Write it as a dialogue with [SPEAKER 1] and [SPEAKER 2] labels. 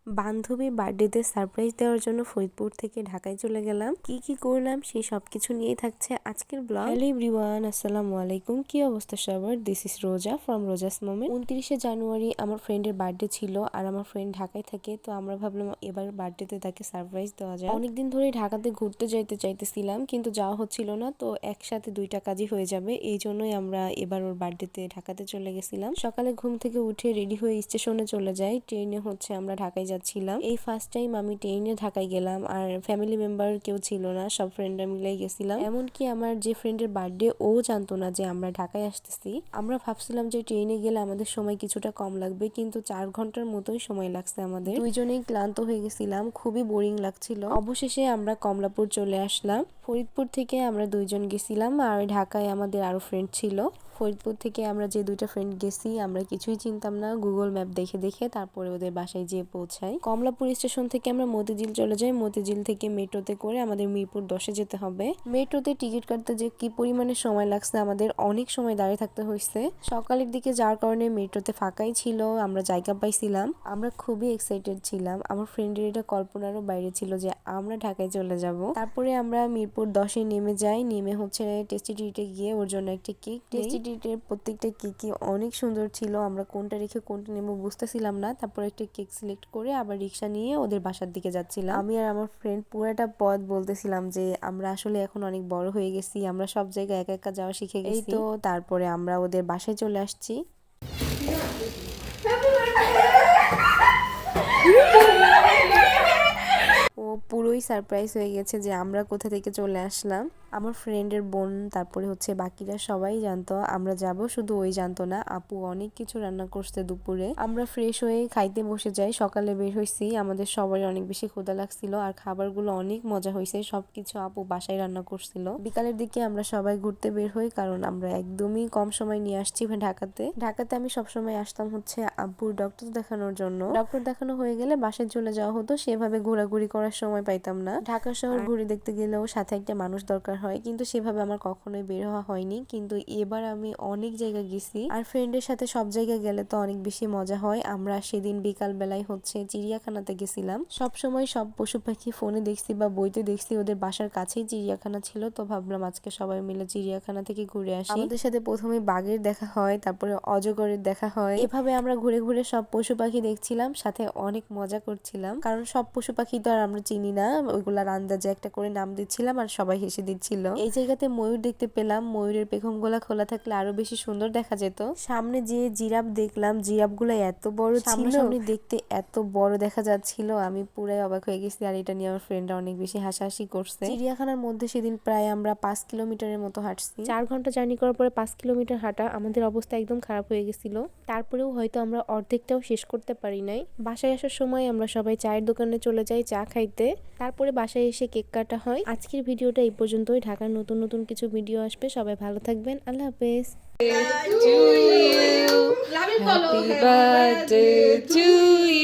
[SPEAKER 1] বান্ধবীর বার্থডেতে সারপ্রাইজ দেওয়ার জন্য ফরিদপুর থেকে ঢাকায় চলে গেলাম। কি কি করলাম সেই সবকিছু নিয়েই থাকছে আজকের ব্লগ। হ্যালো এভরিওয়ান, আসসালামু আলাইকুম। কি অবস্থা সবার? দিস ইজ রোজা ফ্রম রোজাস মোমেন্ট। 29শে জানুয়ারি আমার ফ্রেন্ডের বার্থডে ছিল আর আমার ফ্রেন্ড ঢাকায় থাকে, তো আমরা ভাবলাম এবার বার্থডেতে তাকে সারপ্রাইজ দেওয়া যায়। অনেকদিন ধরে ঢাকাতে ঘুরতে যাইতে চাইতেছিলাম, কিন্তু যাওয়া হচ্ছিল না, তো একসাথে দুইটা কাজই হয়ে যাবে, এই জন্যই আমরা এবার ওর বার্থডেতে ঢাকাতে চলে গেছিলাম। সকালে ঘুম থেকে উঠে রেডি হয়ে স্টেশনে চলে যাই। ট্রেনে হচ্ছে আমরা ঢাকায় যাচ্ছিলাম। এই ফার্স্ট টাইম আমি ট্রেনে ঢাকায় গেলাম, আর ফ্যামিলি মেম্বার কেউ ছিল না, সব ফ্রেন্ডরা মিলেই গেছিলাম। এমনকি আমার যে ফ্রেন্ডের বার্থডে, ও জানতো না যে আমরা ঢাকায় আসতেছি। আমরা ভাবছিলাম যে ট্রেনে গেলে আমাদের সময় কিছুটা কম লাগবে, কিন্তু 4 ঘন্টার মতোই সময় লাগছে আমাদের। দুইজনেই ক্লান্ত হয়ে গেছিলাম, খুবই বোরিং লাগছিল। অবশেষে আমরা কমলাপুর চলে আসলাম। ফরিদপুর থেকে আমরা দুইজন গেছিলাম, আর ঢাকায় আমাদের আরো ফ্রেন্ড ছিল। ফরিদপুর থেকে আমরা যে দুইটা ফ্রেন্ড গেছি, আমরা কিছুই চিনতাম না, গুগল ম্যাপ দেখে দেখে তারপরে ওদের বাসায় যেয়ে পৌঁছাই। কমলাপুর স্টেশন থেকে আমরা মতিঝিল চলে যাই। মতিঝিল থেকে মেট্রোতে করে আমাদের মিরপুর 10-এ যেতে হবে। মেট্রোতে টিকিট কাটতে যে কি পরিমাণে সময় লাগছে, আমাদের অনেক সময় দাঁড়িয়ে থাকতে হয়েছে। সকালের দিকে যার কারণে মেট্রোতে ফাঁকাই ছিল, আমরা জায়গা পাইছিলাম। আমরা খুবই এক্সাইটেড ছিলাম। আমার ফ্রেন্ডের এটা কল্পনারও বাইরে ছিল যে আমরা ঢাকায় চলে যাব। তারপরে আমরা মিরপুর 10-এ নেমে যাই। নেমে হচ্ছে টেস্টি ট্রিটে গিয়ে ওর জন্য একটা কেক। টেস্টি ট্রিটের প্রত্যেকটা কেকই অনেক সুন্দর ছিল। আমরা কোনটা রেখে কোনটা নেবো বুঝতেছিলাম না। তারপর একটা কেক সিলেক্ট করে আবার রিক্সা নিয়ে ওদের বাসার দিকে যাচ্ছিলাম। আমি আর আমার ফ্রেন্ড পুরোটা পথ বলতেছিলাম যে আমরা আসলে এখন অনেক বড় হয়ে গেছি, আমরা সব জায়গায় একা একা যাওয়া শিখে গেছি। এই তো তারপরে আমরা ওদের বাসায় চলে আসছি। ও পুরোই সারপ্রাইজ হয়ে গেছে যে আমরা কোথা থেকে চলে আসলাম। আমার ফ্রেন্ডের বোন, তারপরে হচ্ছে বাকিরা সবাই জানতো আমরা যাব, শুধু ওই জানতো না। আপু অনেক কিছু রান্না করছে দুপুরে। আমরা ফ্রেশ হয়ে খাইতে বসে যাই। সকালে বের হয়েছি, আমাদের সবারই অনেক বেশি ক্ষুধা লাগছিল, আর খাবারগুলো অনেক মজা হয়েছে। সবকিছু আপু বাসায় রান্না করছিল। বিকালের দিকে আমরা সবাই ঘুরতে বের হই, কারণ আমরা একদমই কম সময় নিয়ে আসছি ঢাকাতে। আমি সবসময় আসতাম হচ্ছে আব্বুর ডক্টর দেখানোর জন্য। ডক্টর দেখানো হয়ে গেলে বাসায় চলে যাওয়া হতো, সেভাবে ঘোরাঘুরি করার সময় পাইতাম না। ঢাকা শহর ঘুরে দেখতে গেলেও সাথে একটা মানুষ দরকার হয়, কিন্তু সেভাবে আমার কখনোই বের হওয়া হয়নি। কিন্তু এবার আমি অনেক জায়গা গেছি, আর ফ্রেন্ডের সাথে সব জায়গায় গেলে তো অনেক বেশি মজা হয়। আমরা সেদিন বিকাল বেলায় হচ্ছে চিড়িয়াখানাতে গেছিলাম। সব সময় সব পশু পাখি ফোনে দেখছি বা বইতে দেখছি, ওদের বাসার কাছেই চিড়িয়াখানা ছিল, তো ভাবলাম আজকে সবাই মিলে চিড়িয়াখানা থেকে ঘুরে আসি। আমাদের সাথে প্রথমে বাঘের দেখা হয়, তারপরে অজগরের দেখা হয়। এভাবে আমরা ঘুরে ঘুরে সব পশু পাখি দেখছিলাম, সাথে অনেক মজা করছিলাম, কারণ সব পশু পাখি তো আর আমরা চিনি না। ওইগুলার আন্দাজে একটা করে নাম দিচ্ছিলাম, আর সবাই হেসে দিচ্ছিল। এই জায়গাতে ময়ূর দেখতে পেলাম। ময়ূরের পেখম গুলা খোলা থাকলে আরো বেশি সুন্দর দেখা যেত। সামনে যে জিরাফ দেখলাম, জিরাফ গুলা এত বড় ছিল, সামনে দেখতে এত বড় দেখা যাচ্ছিল, আমি পুরাই অবাক হয়ে গেছি। আর এটা নিয়ে আমার ফ্রেন্ডরা অনেক বেশি হাসাহাসি করছে। চিড়িয়াখানার মধ্যে সেদিন প্রায় আমরা 5 কিলোমিটারের মতো হাঁটছি। 4 ঘন্টা জার্নি করার পরে 5 কিলোমিটার হাঁটা, আমাদের অবস্থা একদম খারাপ হয়ে গেছিল। তারপরেও হয়তো আমরা অর্ধেকটাও শেষ করতে পারি নাই। বাসায় আসার সময় আমরা সবাই চায়ের দোকানে চলে যাই চা খাইতে। তারপরে বাসায় এসে কেক কাটা হয়। আজকের ভিডিওটা এই পর্যন্তই। ঢাকার নতুন নতুন কিছু ভিডিও আসবে, সবাই ভালো থাকবেন। আল্লাহ হাফেজ। Happy birthday to you.